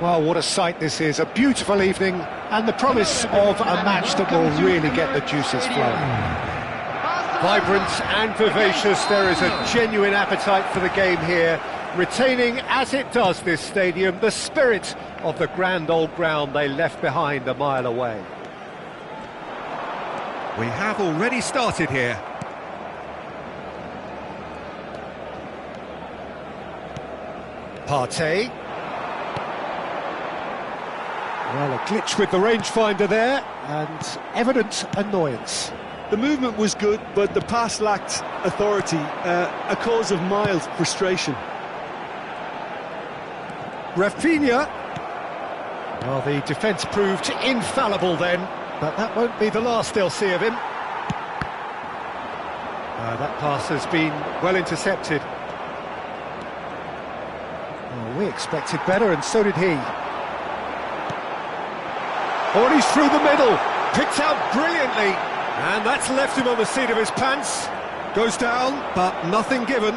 Well, what a sight this is, a beautiful evening, and the promise of a match that will really get the juices flowing. Vibrant and vivacious, there is a genuine appetite for the game here, retaining, as it does this stadium, the spirit of the grand old ground they left behind a mile away. We have already started here. Partey. Well, a glitch with the rangefinder there, and evident annoyance. The movement was good, but the pass lacked authority, a cause of mild frustration. Rafinha. Well, the defence proved infallible then, but that won't be the last they'll see of him. That pass has been well intercepted. Well, we expected better, and so did he. Oh, and he's through the middle, picked out brilliantly, and that's left him on the seat of his pants. Goes down, but nothing given.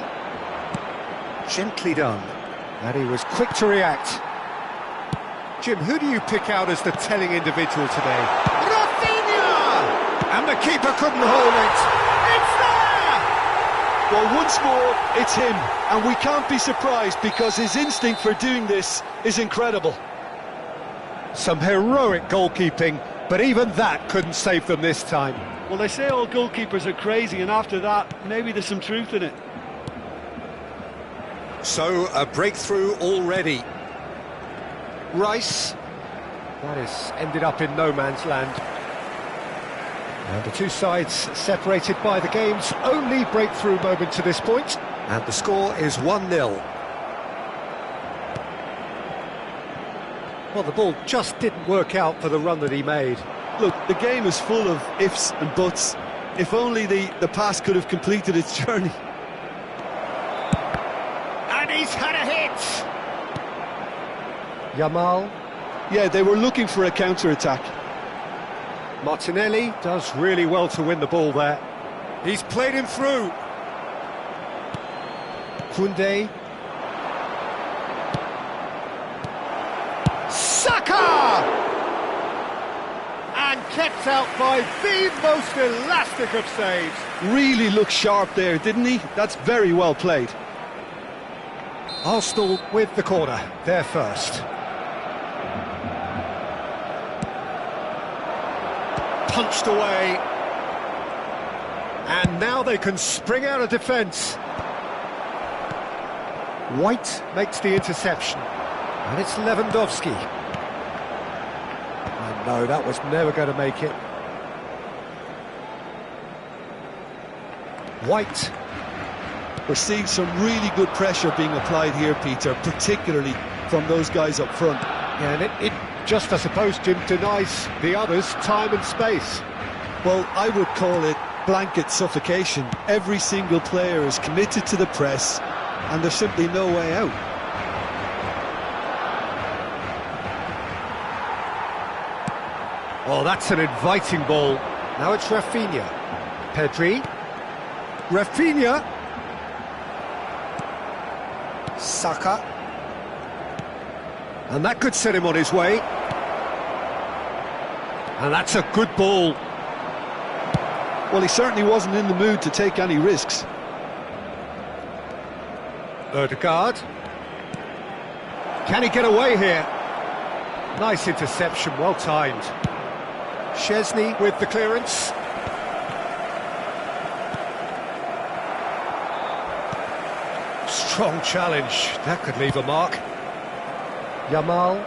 Gently done, and he was quick to react. Jim, who do you pick out as the telling individual today? Rafinha! And the keeper couldn't hold it. It's there! Well, once more, it's him, and we can't be surprised because his instinct for doing this is incredible. Some heroic goalkeeping, but even that couldn't save them this time. Well, they say all goalkeepers are crazy, and after that, maybe there's some truth in it. So, a breakthrough already. Rice. That has ended up in no man's land. And the two sides separated by the game's only breakthrough moment to this point. And the score is 1-0. Well, the ball just didn't work out for the run that he made. Look, the game is full of ifs and buts. If only the pass could have completed its journey. And he's had a hit! Yamal. Yeah, they were looking for a counter-attack. Martinelli does really well to win the ball there. He's played him through. Koundé. Saka! And kept out by the most elastic of saves. Really looked sharp there, didn't he? That's very well played. Arsenal with the corner, they're first. Punched away. And now they can spring out of defence. White makes the interception. And it's Lewandowski. And no, that was never going to make it. White. We're seeing some really good pressure being applied here, Peter, particularly from those guys up front. Yeah, and it just, I suppose, Jim, denies the others time and space. Well, I would call it blanket suffocation. Every single player is committed to the press, and there's simply no way out. Oh, that's an inviting ball. Now it's Rafinha. Pedri. Rafinha. Saka. And that could set him on his way. And that's a good ball. Well, he certainly wasn't in the mood to take any risks. Odegaard. Can he get away here? Nice interception, well timed. Chesney with the clearance. Strong challenge, that could leave a mark. Yamal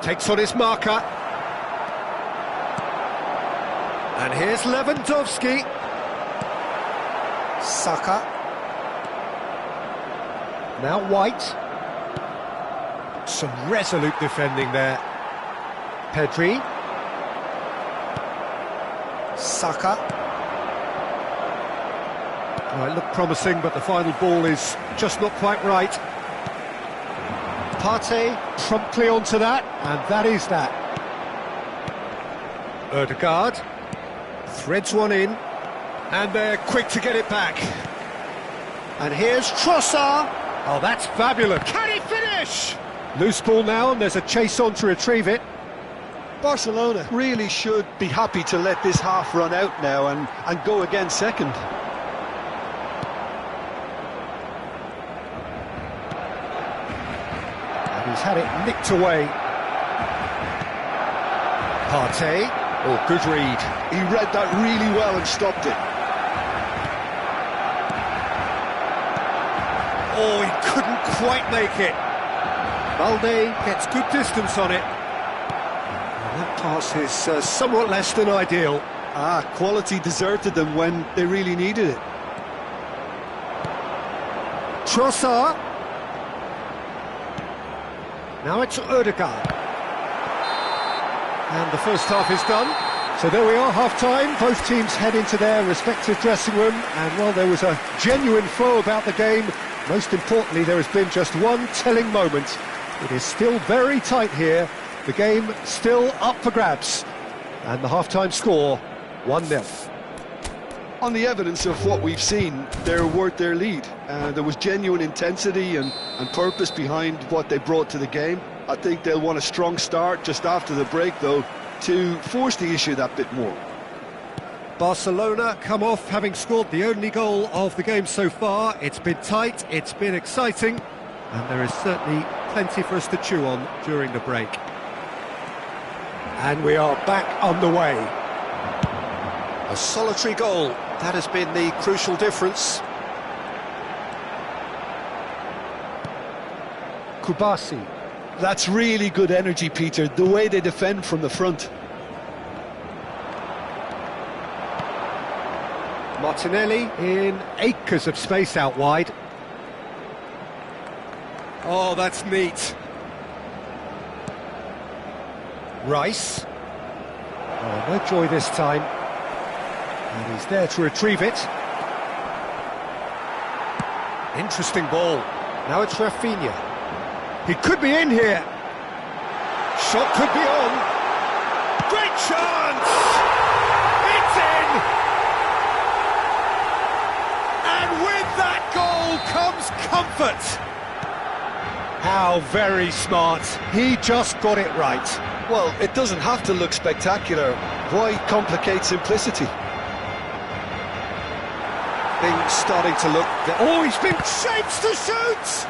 takes on his marker. And here's Lewandowski. Saka. Now White. Some resolute defending there. Pedri. Saka. Oh, it looked promising, but the final ball is just not quite right. Partey promptly onto that, and that is that. Odegaard threads one in, and they're quick to get it back. And here's Trossard. Oh, that's fabulous. Can he finish? Loose ball now, and there's a chase on to retrieve it. Barcelona really should be happy to let this half run out now and go again second. And he's had it nicked away. Partey. Oh, good read. He read that really well and stopped it. Oh, he couldn't quite make it. Balde gets good distance on it. And that pass is somewhat less than ideal. Quality deserted them when they really needed it. Trossard. Now it's Odegaard. And the first half is done. So there we are, half-time. Both teams head into their respective dressing room. And while there was a genuine flow about the game, most importantly, there has been just one telling moment. It is still very tight here. The game still up for grabs. And the half-time score, 1-0. On the evidence of what we've seen, they're worth their lead. There was genuine intensity and purpose behind what they brought to the game. I think they'll want a strong start just after the break, though, to force the issue that bit more. Barcelona come off having scored the only goal of the game so far. It's been tight, it's been exciting, and there is certainly plenty for us to chew on during the break. And we are back underway. A solitary goal, that has been the crucial difference. Kubasi. That's really good energy, Peter, the way they defend from the front. Martinelli in acres of space out wide. Oh, that's neat. Rice. Oh, no joy this time. And he's there to retrieve it. Interesting ball. Now it's Rafinha. He could be in here. Shot could be on. Great chance! It's in! And with that goal comes comfort. How very smart. He just got it right. Well, it doesn't have to look spectacular. Why complicate simplicity? Things starting to look... Oh, he's been shaped to shoot!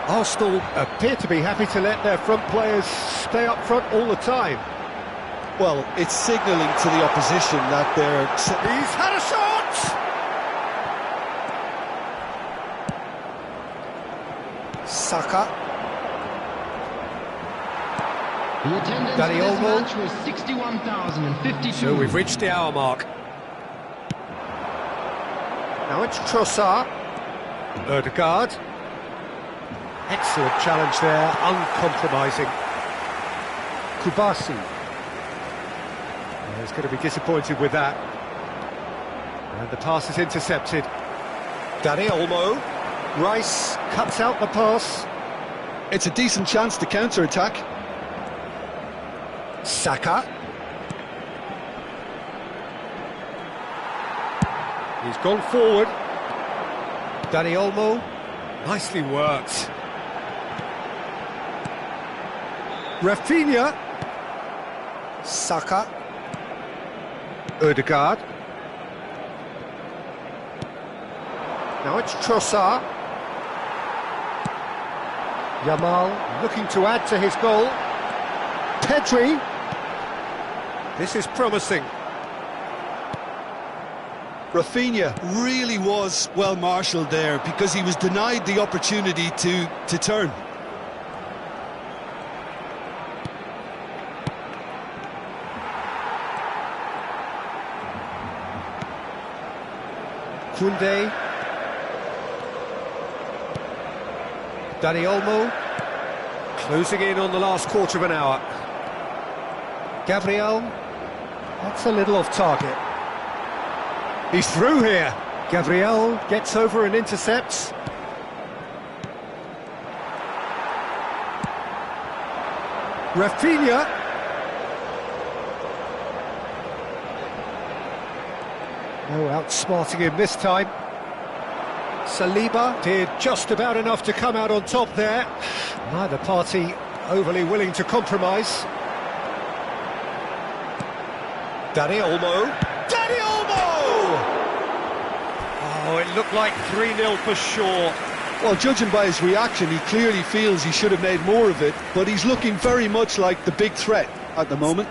Arsenal appear to be happy to let their front players stay up front all the time. Well, it's signalling to the opposition that they're... He's had a shot! Saka. The attendance Danny for this Olmo. match was 61,052. So we've reached the hour mark. Now it's Trossard. Odegaard. Excellent challenge there, uncompromising. Kubasi. He's going to be disappointed with that. And the pass is intercepted. Danny Olmo. Rice cuts out the pass. It's a decent chance to counter-attack. Saka. He's gone forward. Danny Olmo. Nicely worked. Rafinha. Saka. Odegaard. Now it's Trossard. Yamal looking to add to his goal. Pedri. This is promising. Rafinha really was well marshalled there because he was denied the opportunity to turn. Koundé. Danny Olmo. Closing in on the last quarter of an hour. Gabriel. That's a little off target. He's through here. Gabriel gets over and intercepts. Rafinha. No outsmarting him this time. Saliba did just about enough to come out on top there. Neither party overly willing to compromise. Dani Olmo. Dani Olmo! Oh, it looked like 3-0 for sure. Well, judging by his reaction, he clearly feels he should have made more of it, but he's looking very much like the big threat at the moment.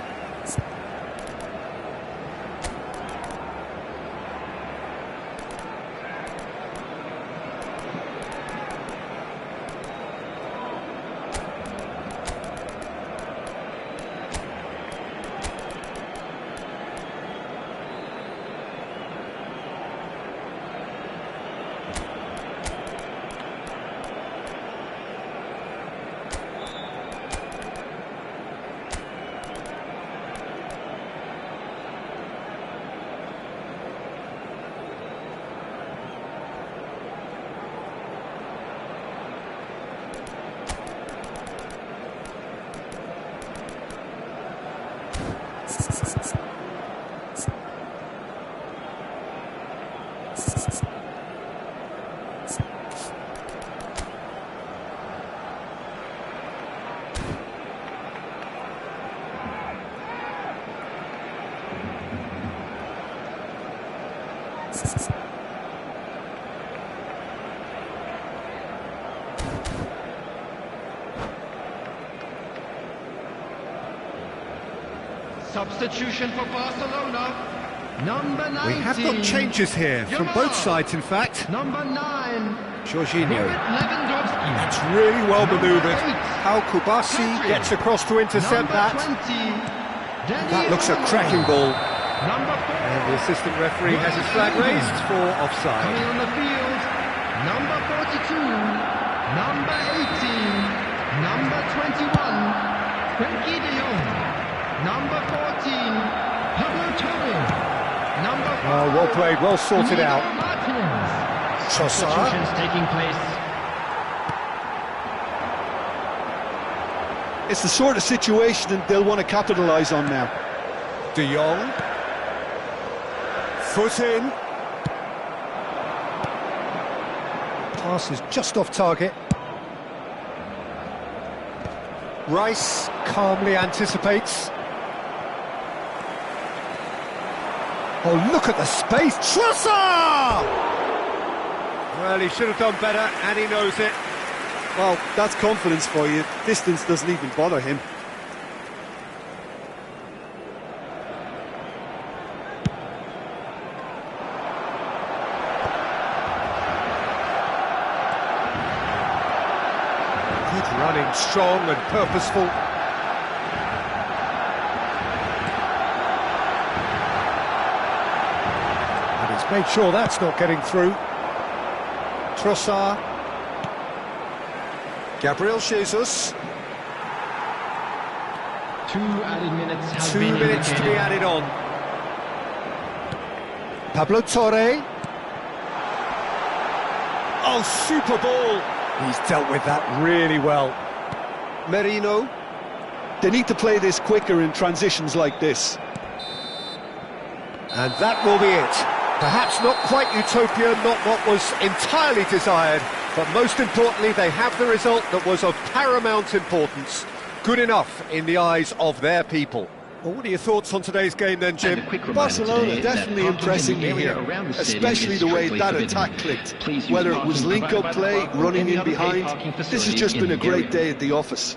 Substitution for Barcelona. Number 19. We have got changes here from both sides, in fact. Number 9. Jorginho. Lewandowski. That's really well manoeuvred. 8. How Kubasi gets across to intercept Number that. 20. That looks a cracking ball. Number 4. And the assistant referee has his flag raised for Coming offside. on the field. Number 42. Number 18. Number 21. Frenkie de Jong. Number 14. Abou. Number 5. Oh, well played, well sorted out. Martinez. Trossard. Substitutions taking place. It's the sort of situation that they'll want to capitalise on now. De Jong. Foot in. Pass is just off target. Rice calmly anticipates. Oh, look at the space. Trossard! Well, he should have done better, and he knows it. Well, that's confidence for you. Distance doesn't even bother him. Good running, strong and purposeful. And he's made sure that's not getting through. Trossard. Gabriel Jesus. 2 added minutes have 2 been minutes to be indicated. added on. Pablo Torre. Oh, super ball. He's dealt with that really well. Merino. They need to play this quicker in transitions like this. And that will be it. Perhaps not quite utopia, not what was entirely desired, but most importantly, they have the result that was of paramount importance. Good enough in the eyes of their people. Well, what are your thoughts on today's game then, Jim? Barcelona definitely impressing me here, especially the way that attack clicked. Whether it was link-up play, running in behind, this has just been a great day at the office.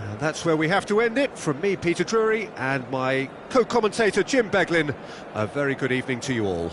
And that's where we have to end it. From me, Peter Drury, and my co-commentator, Jim Beglin. A very good evening to you all.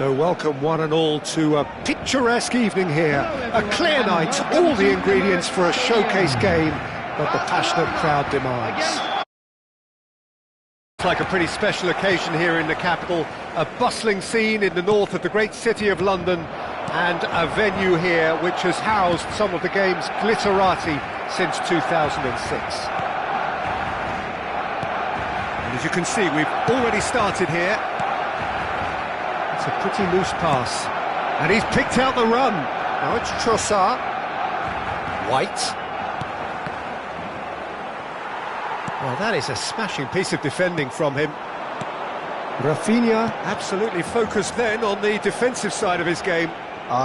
So welcome one and all to a picturesque evening here. A clear night, all the ingredients for a showcase game that the passionate crowd demands. It's like a pretty special occasion here in the capital. A bustling scene in the north of the great city of London, and a venue here which has housed some of the game's glitterati since 2006. And as you can see, we've already started here. It's a pretty loose pass, and he's picked out the run. Now it's Trossard. White. Well, that is a smashing piece of defending from him. Rafinha absolutely focused then on the defensive side of his game.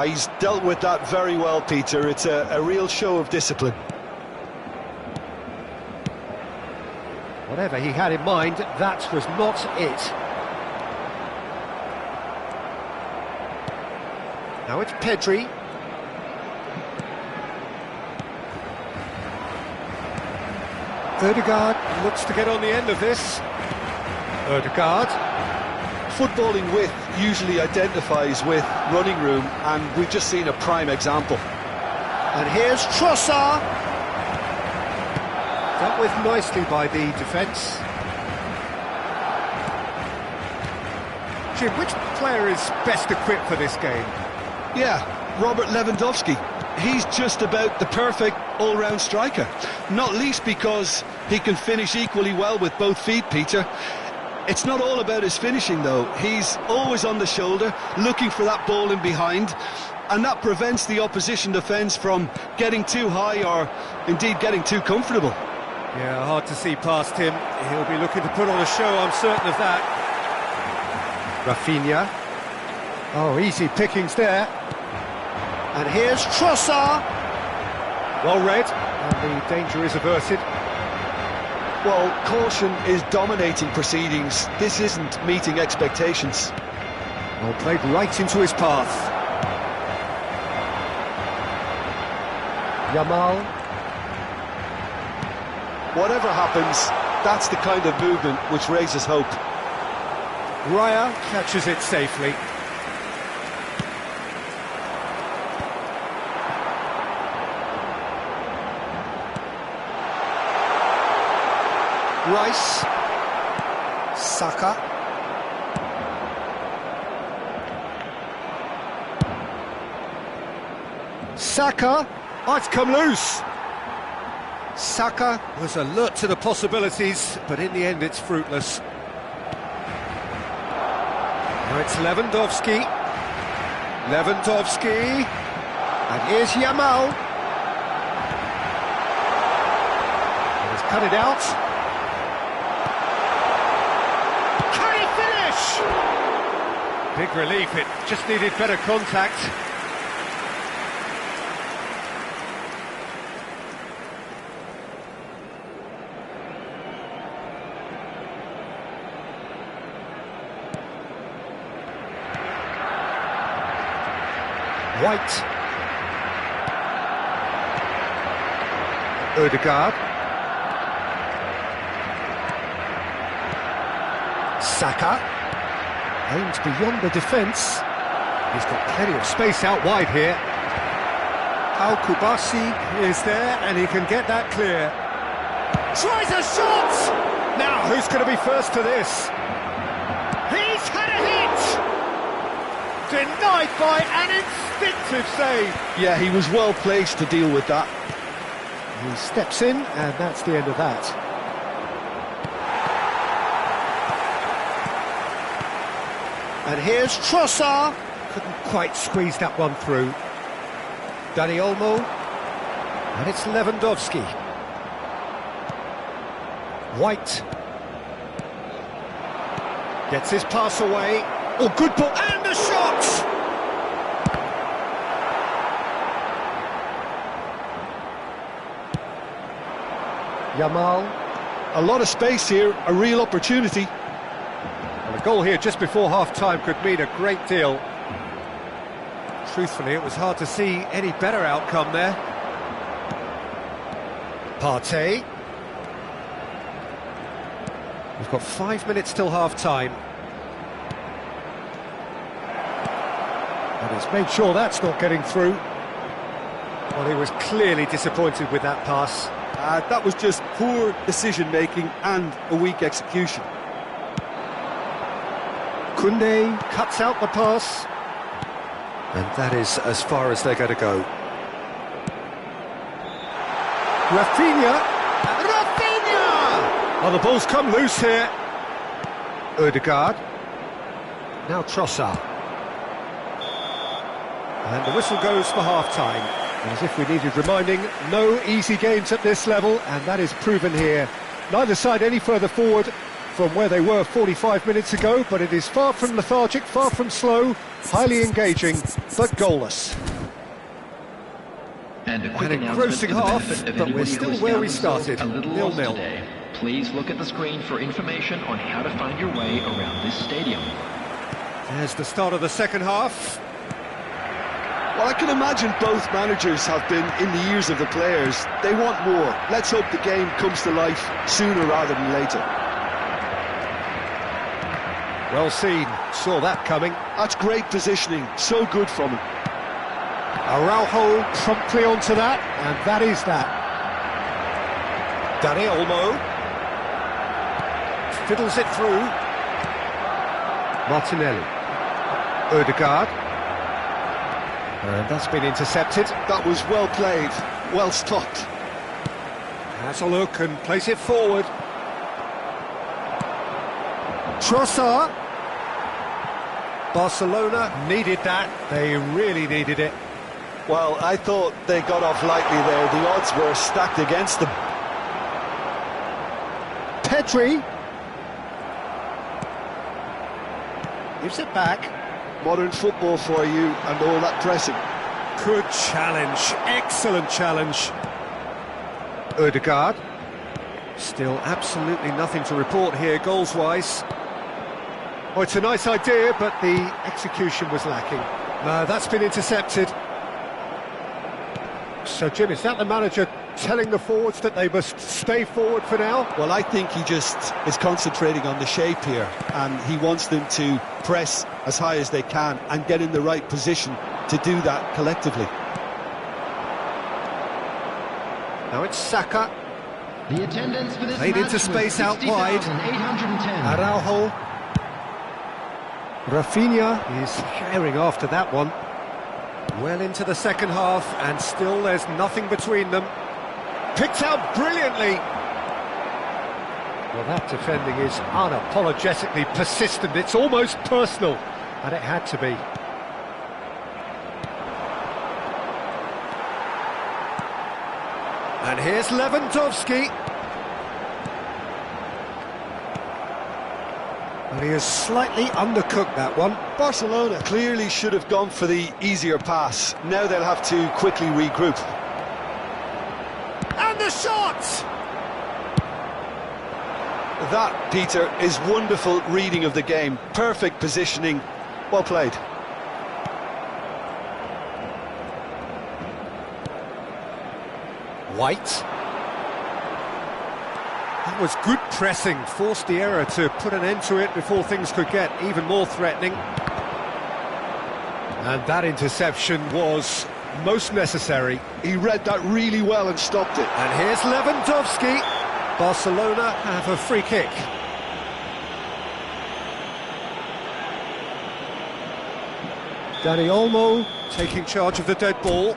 He's dealt with that very well, Peter. It's a real show of discipline. Whatever he had in mind, that was not it. Now it's Pedri. Ødegaard looks to get on the end of this. Ødegaard. Footballing width usually identifies with running room, and we've just seen a prime example. And here's Trossard. Dealt with nicely by the defence. Jim, which player is best equipped for this game? Yeah, Robert Lewandowski. He's just about the perfect all-round striker. Not least because he can finish equally well with both feet, Peter. It's not all about his finishing, though. He's always on the shoulder, looking for that ball in behind, and that prevents the opposition defence from getting too high or, indeed, getting too comfortable. Yeah, hard to see past him. He'll be looking to put on a show, I'm certain of that. Rafinha. Oh, easy pickings there. And here's Trossard. Well read, and the danger is averted. Well, caution is dominating proceedings. This isn't meeting expectations. Well played right into his path. Yamal. Whatever happens, that's the kind of movement which raises hope. Raya catches it safely. Rice, Saka, Saka, oh, it's come loose. Saka was alert to the possibilities, but in the end it's fruitless. Now it's Lewandowski, and here's Yamal. He's cut it out. Big relief, it just needed better contact. White. Ødegaard. Saka. Aims beyond the defence. He's got plenty of space out wide here. Al Kubasi is there, and he can get that clear. Tries a shot! Now, who's going to be first to this? He's had a hit! Denied by an instinctive save. Yeah, he was well placed to deal with that. He steps in, and that's the end of that. And here's Trossard. Couldn't quite squeeze that one through. Dani Olmo. And it's Lewandowski. White. Gets his pass away. Oh, good ball. And a shot! Yamal. A lot of space here, a real opportunity. Well, a goal here just before half-time could mean a great deal. Truthfully, it was hard to see any better outcome there. Partey. We've got 5 minutes till half-time. And he's made sure that's not getting through. Well, he was clearly disappointed with that pass. That was just poor decision-making and a weak execution. Koundé cuts out the pass. And that is as far as they're going to go. Rafinha! Oh, the ball's come loose here. Odegaard. Now Trossard. And the whistle goes for half-time. And as if we needed reminding, no easy games at this level, and that is proven here. Neither side any further forward from where they were 45 minutes ago, but it is far from lethargic, far from slow, highly engaging, but goalless. And a quick An engrossing half, but we're still where we started, 0-0. Please look at the screen for information on how to find your way around this stadium. There's the start of the second half. Well, I can imagine both managers have been in the ears of the players. They want more. Let's hope the game comes to life sooner rather than later. Well seen, saw that coming. That's great positioning, so good from him. Araujo promptly onto that, and that is that. Dani Olmo fiddles it through. Martinelli. Odegaard. And that's been intercepted. That was well played, well stopped. Has a look and plays it forward. Trossard. Barcelona needed that. They really needed it. Well, I thought they got off lightly there. The odds were stacked against them. Pedri. Gives it back. Modern football for you and all that pressing. Good challenge, excellent challenge. Odegaard. Still absolutely nothing to report here goals-wise. Oh, it's a nice idea, but the execution was lacking. No, that's been intercepted. So, Jim, is that the manager telling the forwards that they must stay forward for now? Well, I think he just is concentrating on the shape here, and he wants them to press as high as they can and get in the right position to do that collectively. Now it's Saka. The attendance for this Played match into space out wide. 60,810. Araujo. Rafinha is firing after that one. Well into the second half, and still there's nothing between them. Picked out brilliantly. Well, that defending is unapologetically persistent. It's almost personal, and it had to be. And here's Lewandowski. And he has slightly undercooked that one. Barcelona clearly should have gone for the easier pass. Now they'll have to quickly regroup. And the shot! That, Peter, is wonderful reading of the game. Perfect positioning. Well played. White. That was good pressing, forced the error to put an end to it before things could get even more threatening. And that interception was most necessary. He read that really well and stopped it. And here's Lewandowski. Barcelona have a free kick. Dani Olmo taking charge of the dead ball.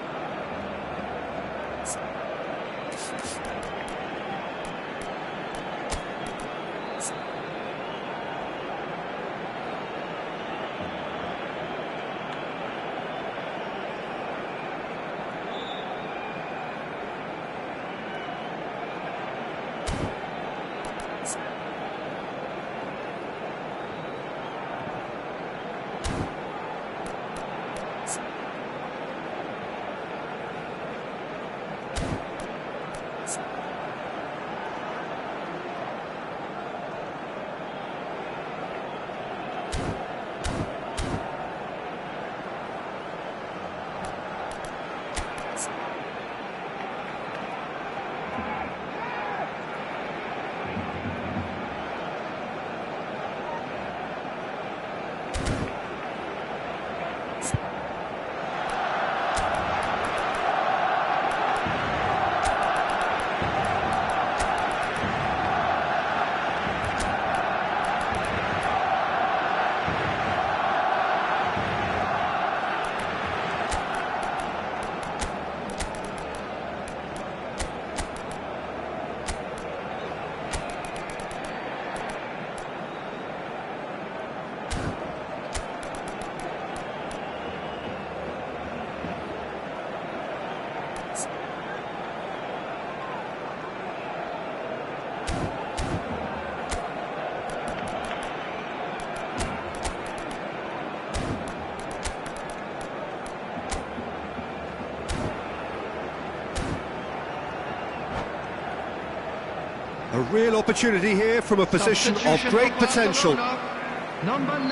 A real opportunity here from a position of great potential. Number 9,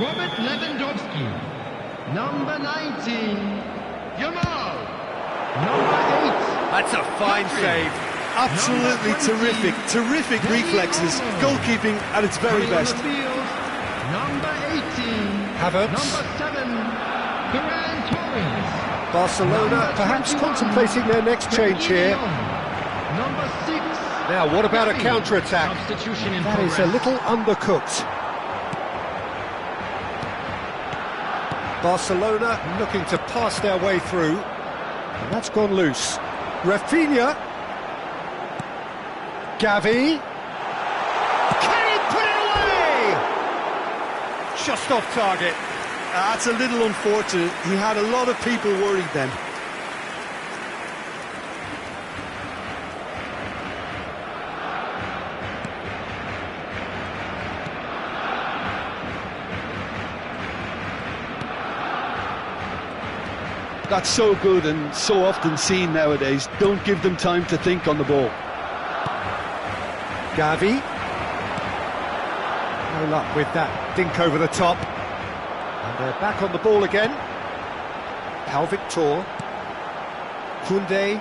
Robert Lewandowski. Number 19, Yamal. Number 8. That's a fine save. Absolutely terrific reflexes. Goalkeeping at its very best. Number 18, Havertz. Number 7, Ferran Torres. Barcelona perhaps contemplating their next change here. Number 6. Now, what about a counter-attack? Substitution in That is a little undercooked. Barcelona looking to pass their way through. And that's gone loose. Rafinha. Gavi. Can he put it away? Just off target. That's a little unfortunate. He had a lot of people worried then. That's so good and so often seen nowadays. Don't give them time to think on the ball. Gavi. No luck with that dink over the top. And they're back on the ball again. Pau Victor. Koundé.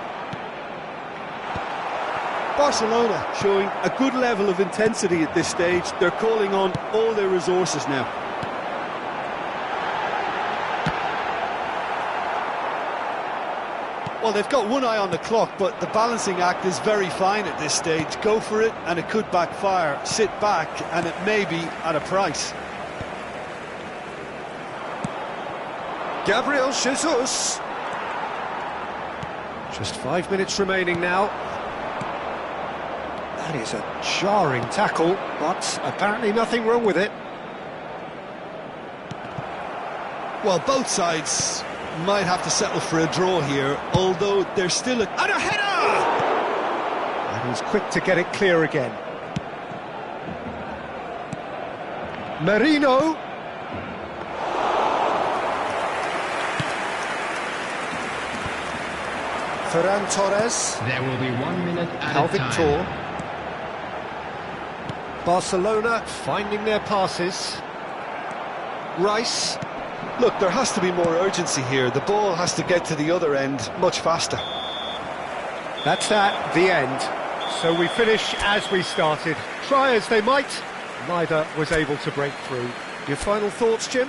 Barcelona showing a good level of intensity at this stage. They're calling on all their resources now. Well, they've got one eye on the clock, but the balancing act is very fine at this stage. Go for it, and it could backfire. Sit back, and it may be at a price. Gabriel Jesus. Just 5 minutes remaining now. That is a jarring tackle, but apparently nothing wrong with it. Well, both sides might have to settle for a draw here, although there's still a... And a header! And he's quick to get it clear again. Merino. Ferran Torres. There will be 1 minute at Pau a time. Victor. Barcelona finding their passes. Rice. Look, there has to be more urgency here. The ball has to get to the other end much faster. That's that, the end. So we finish as we started. Try as they might, neither was able to break through. Your final thoughts, Jim?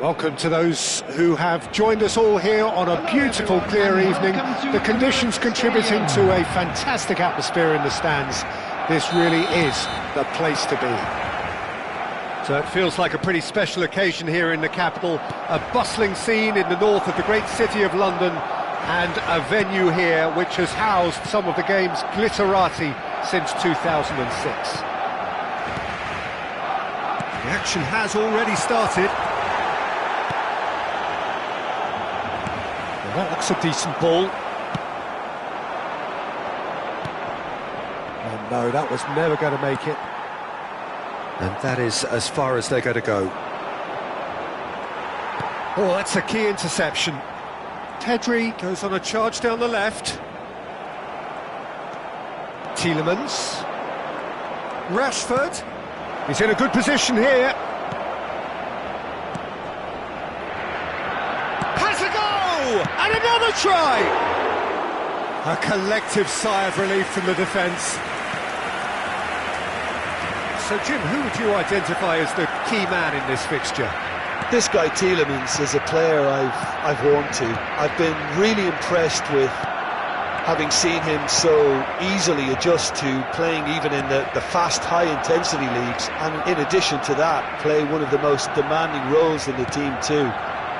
Welcome to those who have joined us all here on a beautiful, clear evening. The conditions contributing to a fantastic atmosphere in the stands. This really is the place to be. So it feels like a pretty special occasion here in the capital. A bustling scene in the north of the great city of London, and a venue here which has housed some of the game's glitterati since 2006. The action has already started. Well, that looks a decent ball. Oh no, that was never going to make it. And that is as far as they're going to go. Oh, that's a key interception. Pedri goes on a charge down the left. Tielemans. Rashford. He's in a good position here. Has a go! And another try! A collective sigh of relief from the defence. So, Jim, who would you identify as the key man in this fixture? This guy Tielemans is a player I've warmed to. I've been really impressed with having seen him so easily adjust to playing even in the fast, high-intensity leagues, and in addition to that, play one of the most demanding roles in the team too.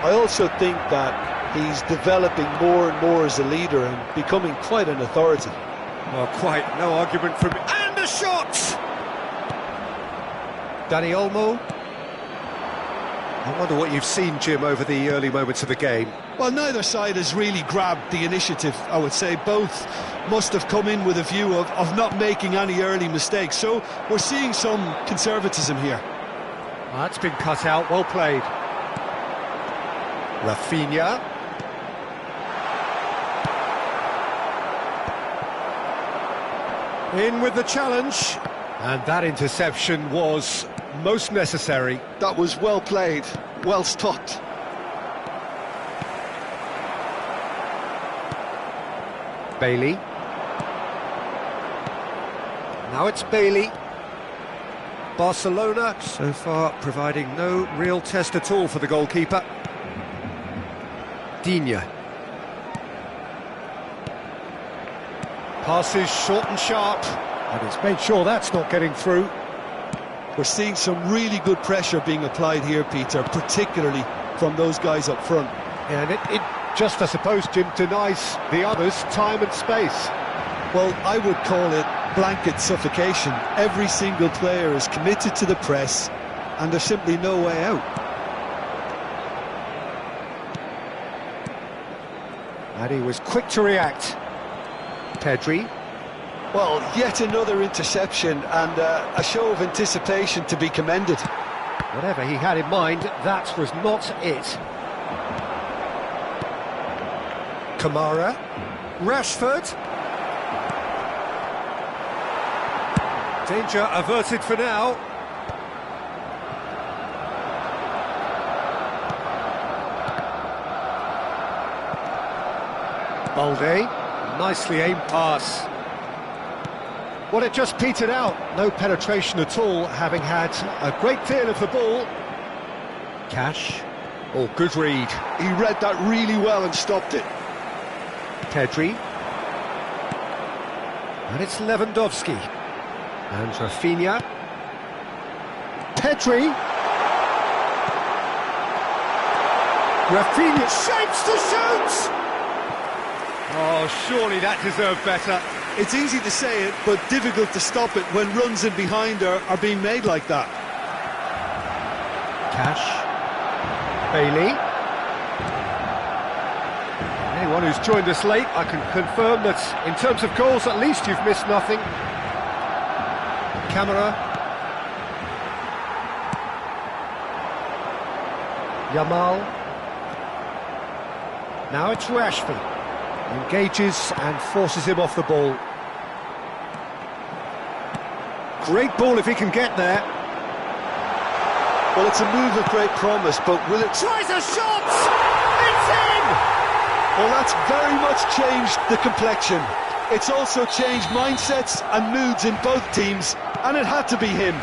I also think that he's developing more and more as a leader and becoming quite an authority. Well, quite, no argument from... And a shot! Dani Olmo. I wonder what you've seen, Jim, over the early moments of the game. Well, neither side has really grabbed the initiative, I would say. Both must have come in with a view of not making any early mistakes. So we're seeing some conservatism here. Well, that's been cut out, well played. Rafinha. In with the challenge. And that interception was most necessary. That was well played, well stopped. Bailey. Now it's Bailey. Barcelona so far providing no real test at all for the goalkeeper. Digne. Passes short and sharp, and it's made sure that's not getting through. We're seeing some really good pressure being applied here, Peter, particularly from those guys up front. Yeah, and it just, I suppose, Jim, denies the others time and space. Well, I would call it blanket suffocation. Every single player is committed to the press, and there's simply no way out. And he was quick to react. Pedri. Well, yet another interception, and a show of anticipation to be commended. Whatever he had in mind, that was not it. Kamara. Rashford. Danger averted for now. Balde. Nicely aimed pass. Well, it just petered out. No penetration at all, having had a great deal of the ball. Cash. Oh, good read. He read that really well and stopped it. Pedri. And it's Lewandowski. And Rafinha. Pedri. Rafinha shapes to shoot! Oh, surely that deserved better. It's easy to say it, but difficult to stop it when runs in behind are being made like that. Cash. Bailey. Anyone who's joined us late, I can confirm that in terms of goals, at least you've missed nothing. Camera. Yamal. Now it's Rashford. Engages and forces him off the ball. Great ball if he can get there. Well, it's a move of great promise, but will it... Tries a shot! It's in! Well, that's very much changed the complexion. It's also changed mindsets and moods in both teams, and it had to be him.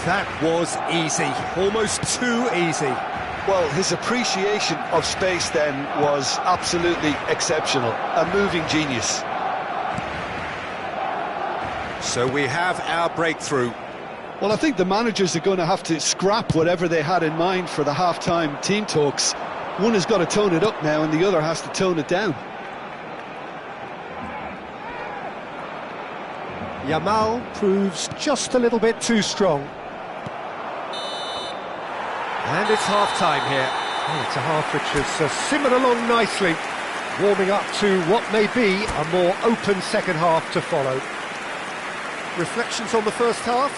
That was easy, almost too easy. Well, his appreciation of space then was absolutely exceptional. A moving genius. So we have our breakthrough. Well, I think the managers are going to have to scrap whatever they had in mind for the half-time team talks. One has got to tone it up now and the other has to tone it down. Yamal proves just a little bit too strong. And it's half-time here. Oh, it's a half which has simmered along nicely, warming up to what may be a more open second half to follow. Reflections on the first half?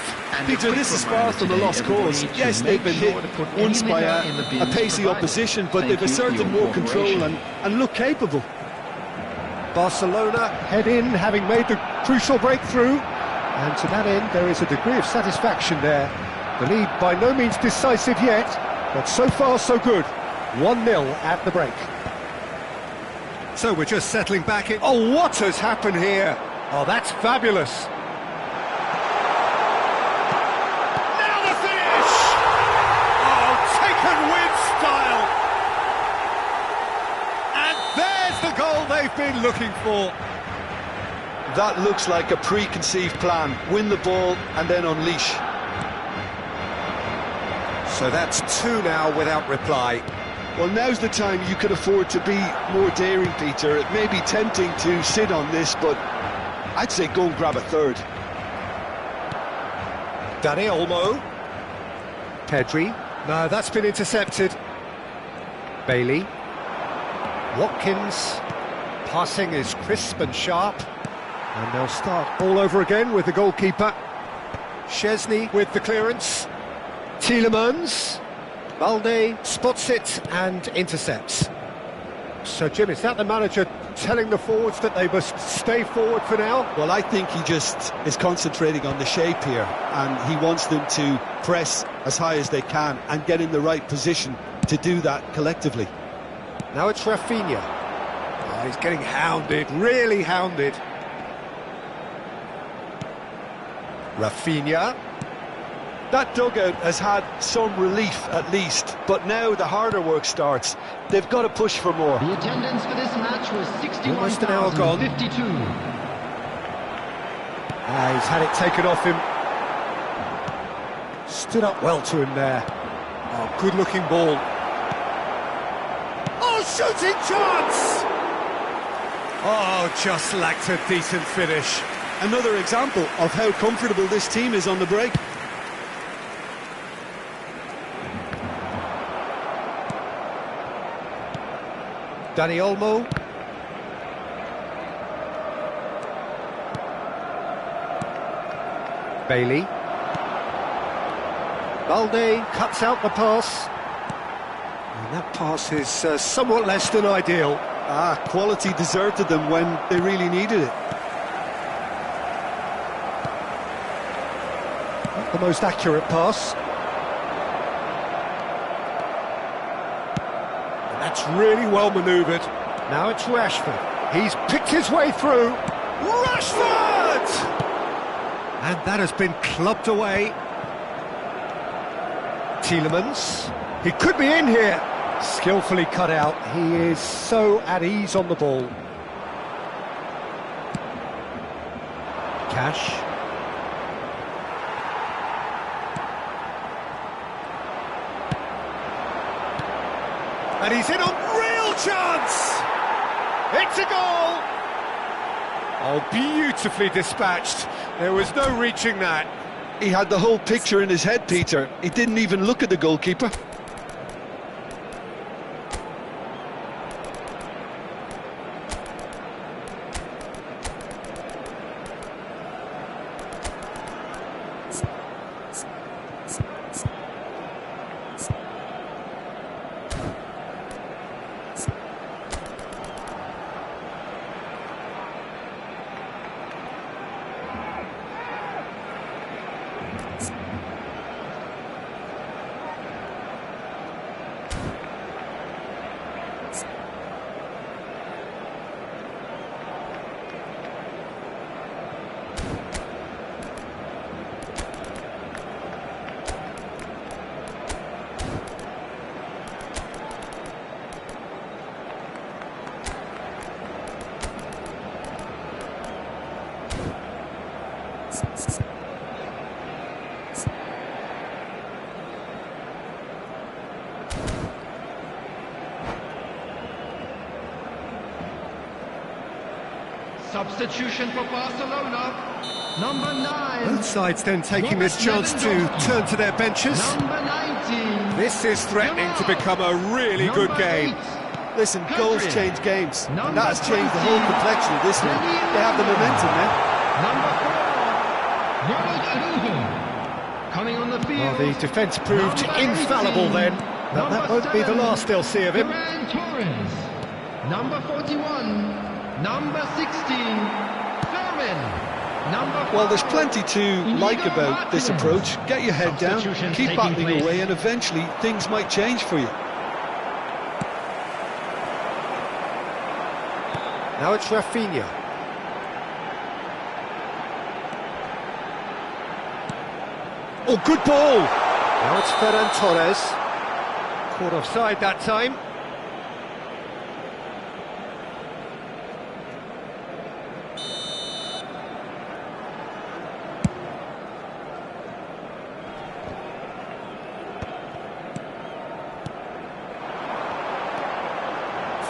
Peter, this is far from a lost cause. Yes, they've been hit once by a pacey opposition, but they've asserted more control and look capable. Barcelona head in, having made the crucial breakthrough, and to that end there is a degree of satisfaction there. The lead by no means decisive yet, but so far so good. 1-0 at the break. So we're just settling back in. Oh, what has happened here? Oh, that's fabulous. Now the finish! Oh, taken with style. And there's the goal they've been looking for. That looks like a preconceived plan. Win the ball and then unleash. So that's 2 now without reply. Well, now's the time you could afford to be more daring, Peter. It may be tempting to sit on this, but I'd say go and grab a third. Dani Olmo. Pedri. No, that's been intercepted. Bailey. Watkins. Passing is crisp and sharp. And they'll start all over again with the goalkeeper. Szczesny with the clearance. Tielemans. Balde spots it and intercepts. So, Jim, is that the manager telling the forwards that they must stay forward for now? Well, I think he just is concentrating on the shape here, and he wants them to press as high as they can and get in the right position to do that collectively. Now it's Rafinha. Oh, he's getting hounded, really hounded. Rafinha. That dugout has had some relief at least, but now the harder work starts. They've got to push for more. The attendance for this match was Almost an hour gone. 61,052. He's had it taken off him. Stood up well to him there. Oh, good-looking ball. Oh, shooting chance! Oh, just lacked a decent finish. Another example of how comfortable this team is on the break. Dani Olmo. Bailey. Balde cuts out the pass. And that pass is somewhat less than ideal. Quality deserted them when they really needed it. Not the most accurate pass. That's really well manoeuvred. Now it's Rashford. He's picked his way through. Rashford! And that has been clubbed away. Tielemans. He could be in here. Skillfully cut out. He is so at ease on the ball. Cash. And he's in on real chance! It's a goal! Oh, beautifully dispatched. There was no reaching that. He had the whole picture in his head, Peter. He didn't even look at the goalkeeper. Substitution for Barcelona. Number 9. Both sides then taking this chance to turn to their benches. Number 19. This is threatening to become a really good game. Listen, goals change games, and Number that has changed the whole 20. complexion of this one. They have the momentum now. Number 4. Ronald Araujo. Coming on the field. Well, the defence proved Number infallible 18. then, but that won't be the last they'll see of him. Ferran Torres. Number 41. Number 16. Fermin. Number 5. Well, there's plenty to like about this approach. Get your head down, Substitutions keep taking battling place. away, and eventually things might change for you. Now it's Rafinha. Oh, good ball! Now it's Ferran Torres. Caught offside that time.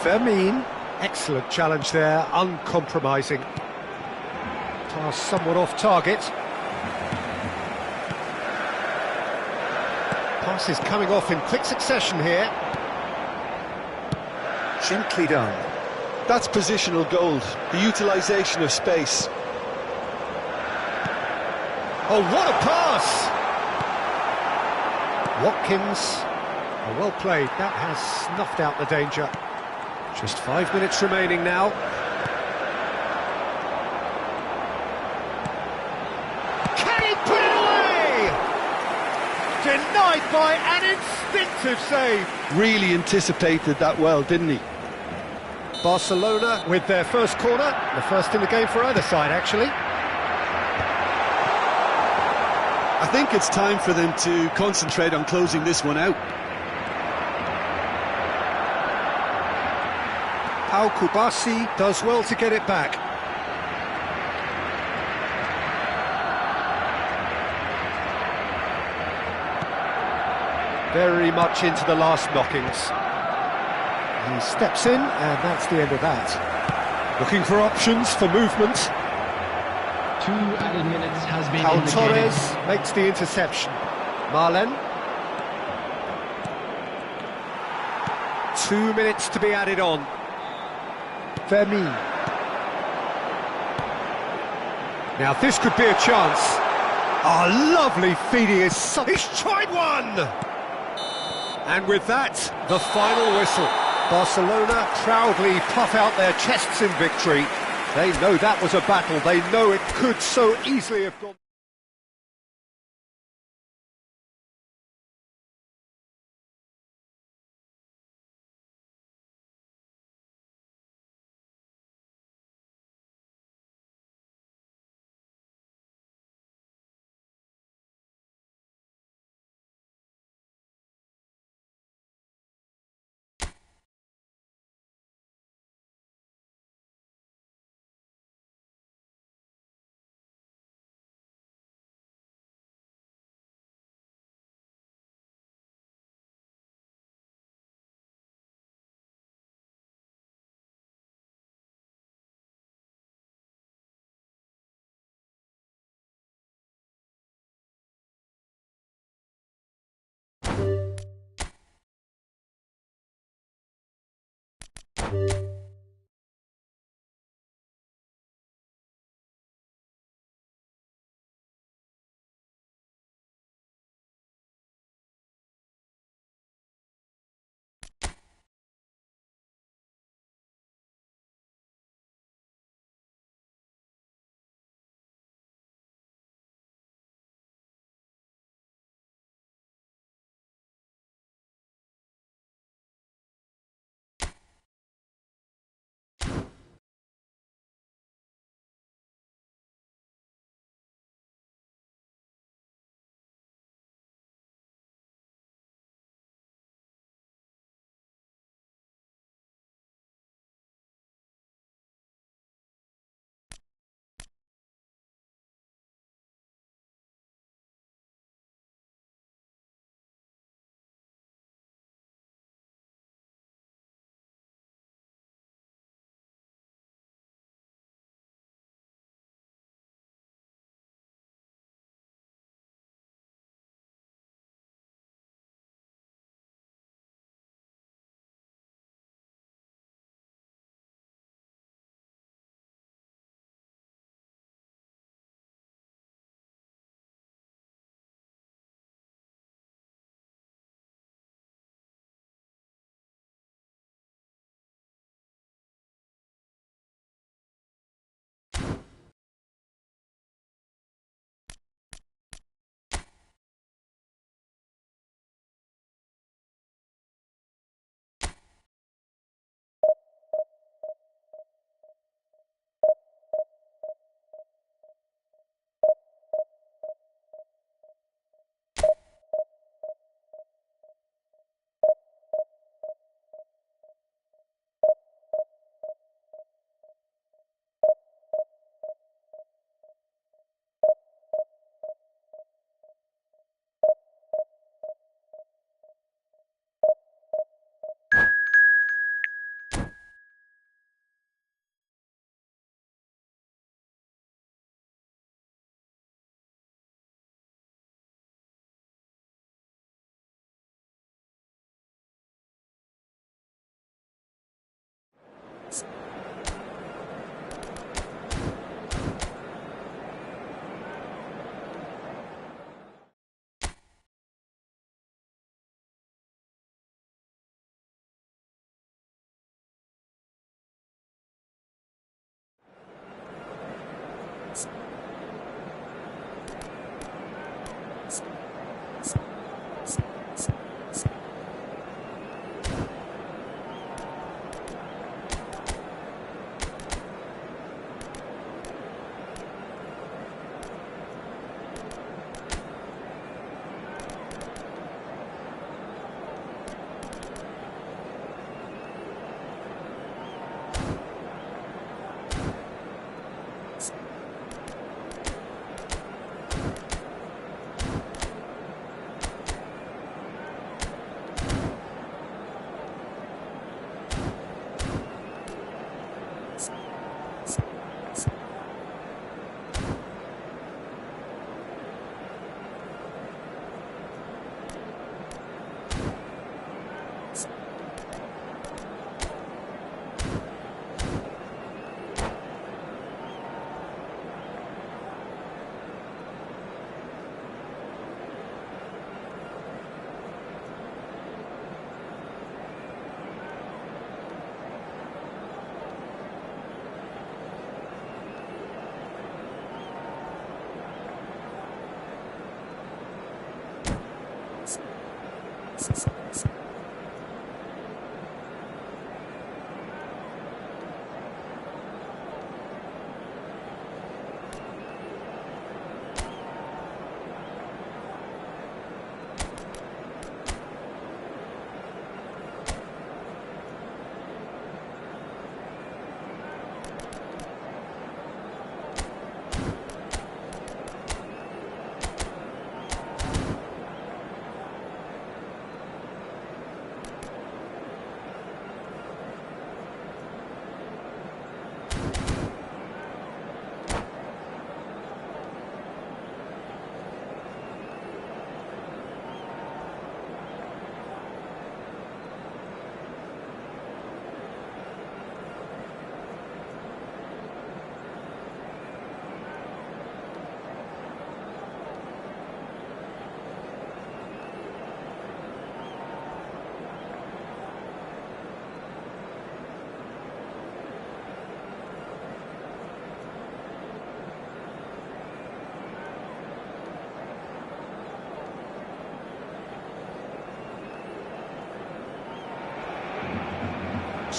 Fermin. Excellent challenge there, uncompromising. Pass somewhat off target. Passes coming off in quick succession here. Gently done. That's positional gold, the utilisation of space. Oh, what a pass! Watkins, oh, well played, that has snuffed out the danger. Just 5 minutes remaining now. Can he put it away? Denied by an instinctive save. Really anticipated that well, didn't he? Barcelona with their first corner, the first in the game for either side, actually. I think it's time for them to concentrate on closing this one out. Al-Kubasi does well to get it back. Very much into the last knockings. He steps in, and that's the end of that. Looking for options for movement. 2 added minutes has been Pau indicated. Torres makes the interception. Marlen. 2 minutes to be added on. Fermin. Now this could be a chance. A lovely feeding is so. He's tried one! And with that, the final whistle. Barcelona proudly puff out their chests in victory. They know that was a battle. They know it could so easily have gone.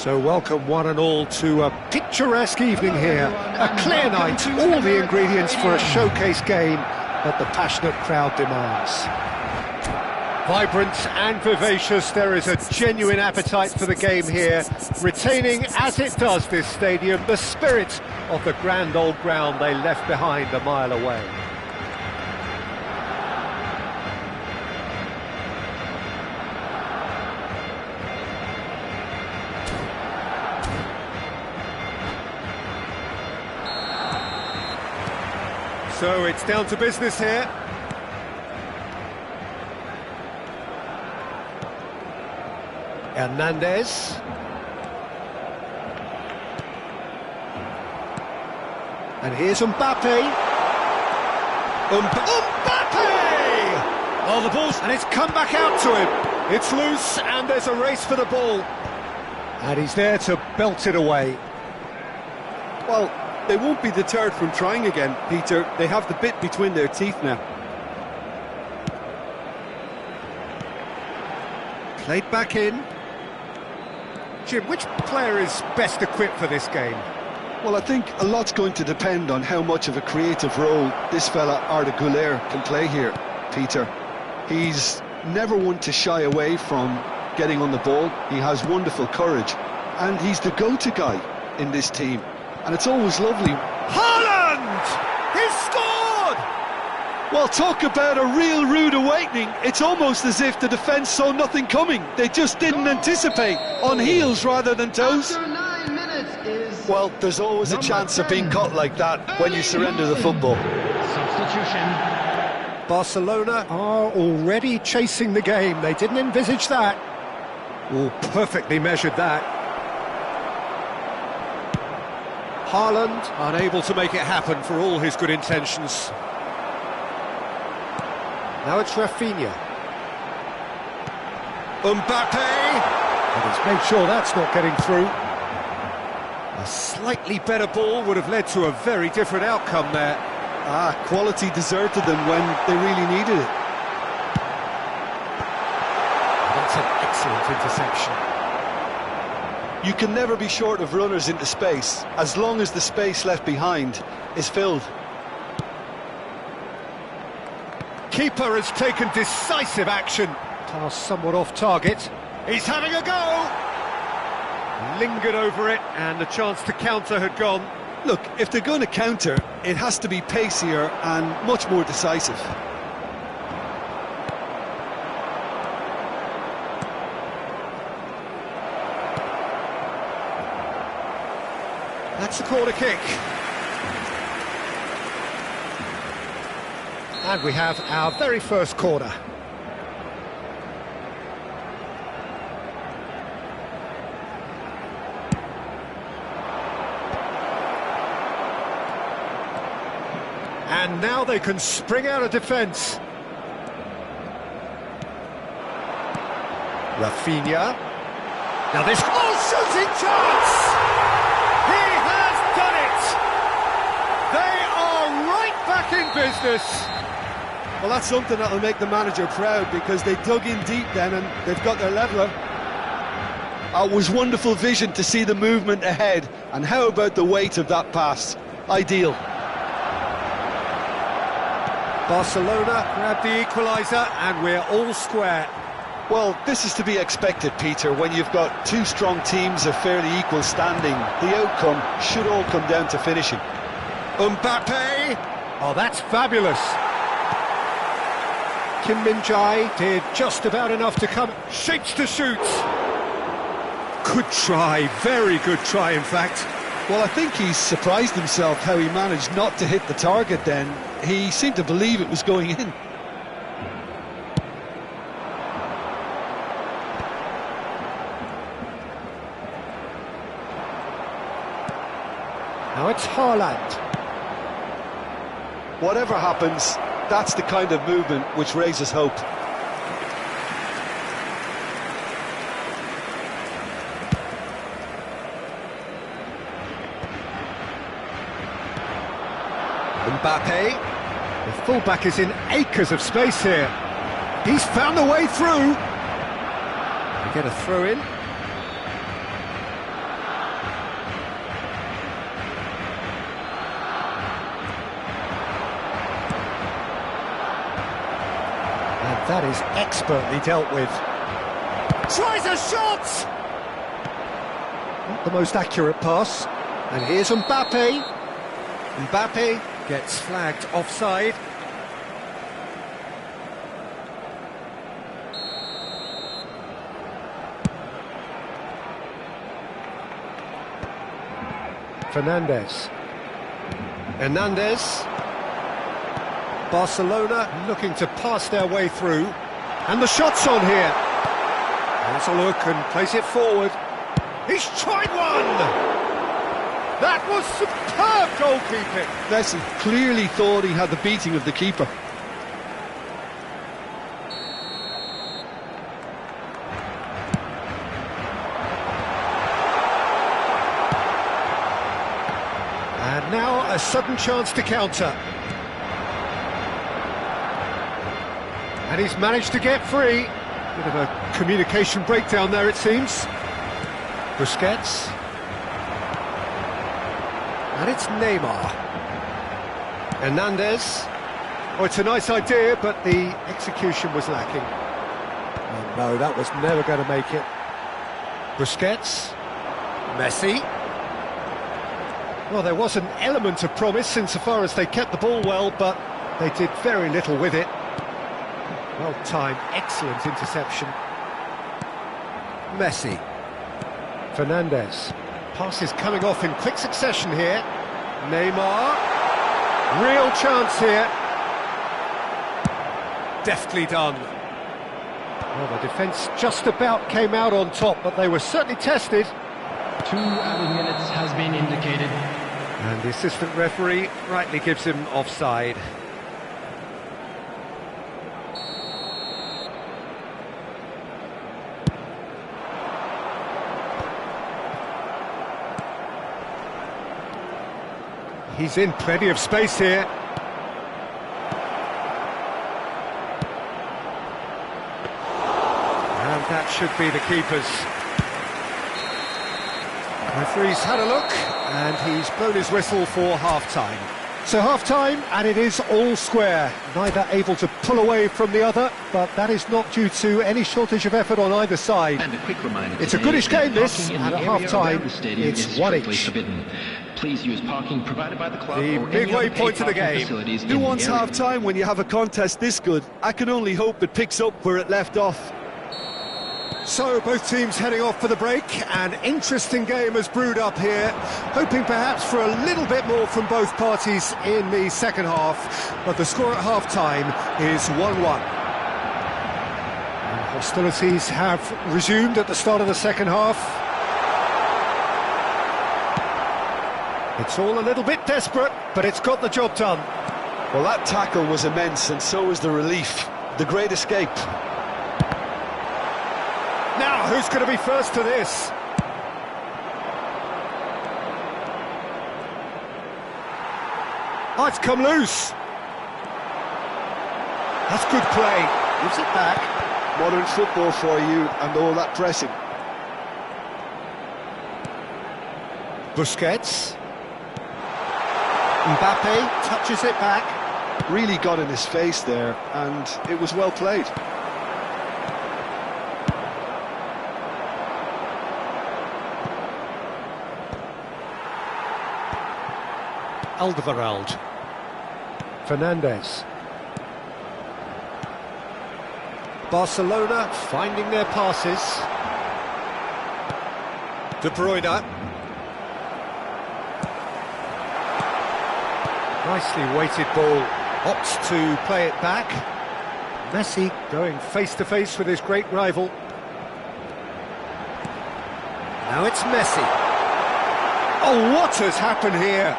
So welcome one and all to a picturesque evening here. A clear night, all the ingredients for a showcase game that the passionate crowd demands. Vibrant and vivacious, there is a genuine appetite for the game here, retaining, as it does this stadium, the spirit of the grand old ground they left behind a mile away. So it's down to business here. Hernandez. And here's Mbappe. Mbappe! Oh, the ball's... And it's come back out to him. It's loose, and there's a race for the ball. And he's there to belt it away. Well, they won't be deterred from trying again, Peter. They have the bit between their teeth now. Played back in. Jim, which player is best equipped for this game? Well, I think a lot's going to depend on how much of a creative role this fella Arda Güler can play here, Peter. He's never one to shy away from getting on the ball. He has wonderful courage, and he's the go-to guy in this team. And it's always lovely. Haaland! He's scored! Well, talk about a real rude awakening. It's almost as if the defence saw nothing coming. They just didn't anticipate. On heels rather than toes. After 9 minutes is... Well, there's always a chance of being caught like that when you surrender the football. Substitution. Barcelona are already chasing the game. They didn't envisage that. Oh, perfectly measured that. Haaland unable to make it happen for all his good intentions. Now it's Rafinha. Mbappe! And he's made sure that's not getting through. A slightly better ball would have led to a very different outcome there. Quality deserted them when they really needed it. That's an excellent interception. You can never be short of runners into space, as long as the space left behind is filled. Keeper has taken decisive action. Pass somewhat off target. He's having a go! Lingered over it, and the chance to counter had gone. Look, if they're going to counter, it has to be pacier and much more decisive. That's the corner kick. And we have our very first corner. And now they can spring out of defence. Rafinha. Now this... Oh, shooting chance! In business. Well, that's something that'll make the manager proud, because they dug in deep then and they've got their leveller. It was wonderful vision to see the movement ahead, and how about the weight of that pass? Ideal. Barcelona grab the equaliser and we're all square. Well, this is to be expected, Peter, when you've got two strong teams of fairly equal standing. The outcome should all come down to finishing. Mbappe! Oh, that's fabulous. Kim Min-jae did just about enough to come. Shapes to shoot. Good try, very good try, in fact. Well, I think he's surprised himself how he managed not to hit the target then. He seemed to believe it was going in. Now it's Haaland. Whatever happens, that's the kind of movement which raises hope. Mbappe. The fullback is in acres of space here. He's found a way through. We get a throw in. That is expertly dealt with. Tries a shot! Not the most accurate pass. And here's Mbappe. Mbappe gets flagged offside. Fernandes. Hernandez. Barcelona looking to pass their way through. And the shot's on here. Let's a look and place it forward. He's tried one! That was superb goalkeeping. Messi clearly thought he had the beating of the keeper. And now a sudden chance to counter. And he's managed to get free. Bit of a communication breakdown there, it seems. Busquets. And it's Neymar. Hernandez. Oh, it's a nice idea, but the execution was lacking. Oh, no, that was never going to make it. Busquets. Messi. Well, there was an element of promise insofar as they kept the ball well, but they did very little with it. Well-timed, excellent interception. Messi. Fernandes. Passes coming off in quick succession here. Neymar. Real chance here. Deftly done. Well, the defence just about came out on top, but they were certainly tested. 2 added minutes has been indicated. And the assistant referee rightly gives him offside. He's in plenty of space here. And that should be the keeper's. Referee's had a look, and he's blown his whistle for half-time. So half-time, and it is all square. Neither able to pull away from the other, but that is not due to any shortage of effort on either side. And a quick reminder, it's a goodish game, this, and at half-time, it's 1 each. Please use parking provided by the club. The midway point of the game. Who wants half-time when you have a contest this good? I can only hope it picks up where it left off. So both teams heading off for the break. An interesting game has brewed up here, hoping perhaps for a little bit more from both parties in the second half, but the score at half-time is 1-1. And hostilities have resumed at the start of the second half. It's all a little bit desperate, but it's got the job done. Well, that tackle was immense, and so was the relief. The great escape. Now, who's going to be first to this? Oh, it's come loose. That's good play. Gives it back. Modern football for you, and all that pressing. Busquets. Mbappe touches it back. Really got in his face there, and it was well played. Alderweireld. Fernandes. Barcelona finding their passes. De Bruyne. Nicely weighted ball. Opts to play it back. Messi going face-to-face with his great rival. Now it's Messi. Oh, what has happened here?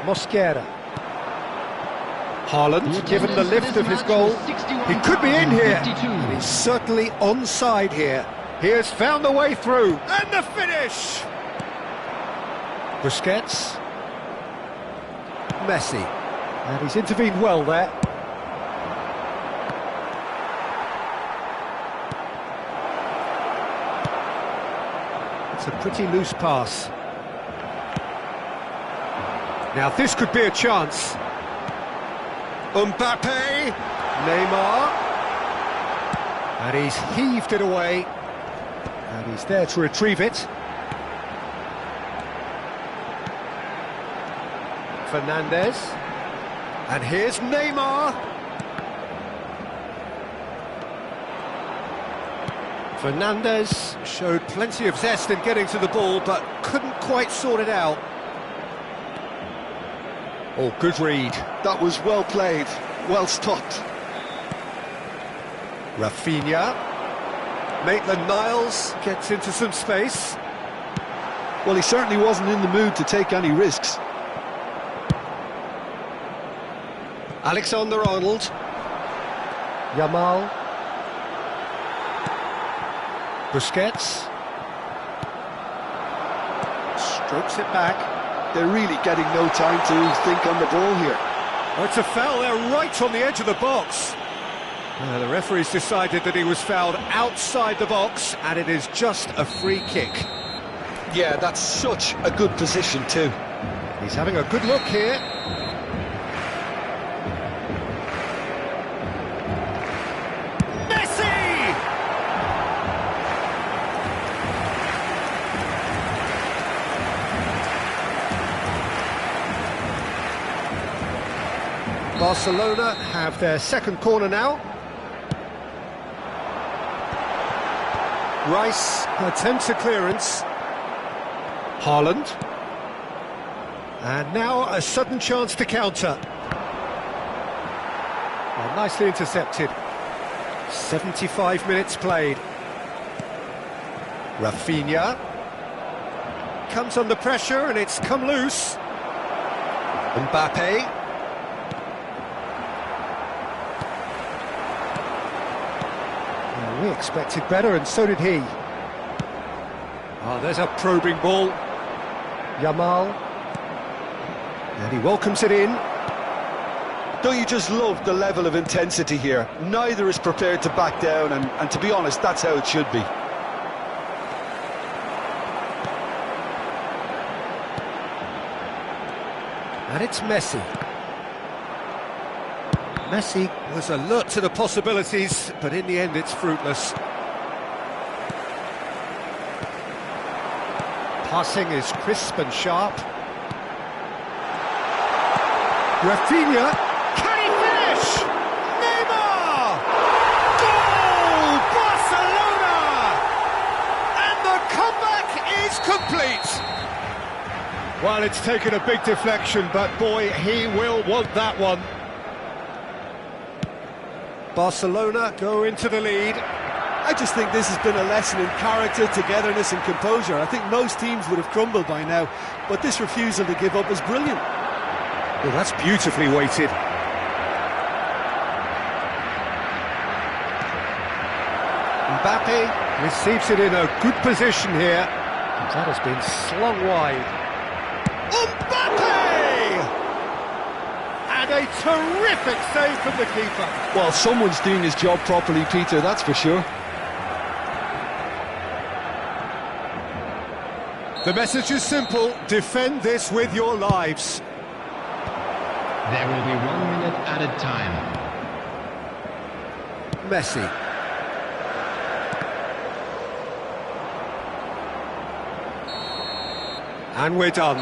Mosquera. Haaland, given the lift of his goal, he could be in here, and he's certainly onside here. He has found the way through, and the finish! Busquets. Messi. And he's intervened well there. It's a pretty loose pass. Now this could be a chance. Mbappe, Neymar, And he's heaved it away. And he's there to retrieve it. Fernandez. And here's Neymar. Fernandez showed plenty of zest in getting to the ball, but couldn't quite sort it out. Oh, good read. That was well played, well stopped. Rafinha. Maitland-Niles gets into some space. Well, he certainly wasn't in the mood to take any risks. Alexander-Arnold. Yamal. Busquets. Strokes it back. They're really getting no time to think on the ball here. Oh, it's a foul there, right on the edge of the box. The referee's decided that he was fouled outside the box, and it is just a free kick. Yeah, that's such a good position too. He's having a good look here. Messi! Barcelona have their second corner now. Rice attempts a clearance. Haaland. And now a sudden chance to counter. Well, nicely intercepted. 75 minutes played. Rafinha. Comes under pressure and it's come loose. Mbappe. We expected better, and so did he. Oh, there's a probing ball. Yamal. And he welcomes it in. Don't you just love the level of intensity here? Neither is prepared to back down, and to be honest, that's how it should be. And it's Messi. Messi was alert to the possibilities, but in the end it's fruitless. Passing is crisp and sharp. Rafinha, can he finish? Neymar! Goal! Barcelona! And the comeback is complete! Well, it's taken a big deflection, but boy, he will want that one. Barcelona go into the lead. I just think this has been a lesson in character, togetherness and composure. I think most teams would have crumbled by now, but this refusal to give up is brilliant. Well, that's beautifully weighted. Mbappe receives it in a good position here. That has been slung wide. Mbappe! And a terrific save from the keeper. Well, someone's doing his job properly, Peter, that's for sure. The message is simple: defend this with your lives. There will be 1 minute added time. Messi. And we're done.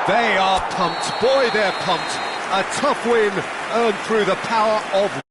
They are pumped. Boy, they're pumped. A tough win earned through the power of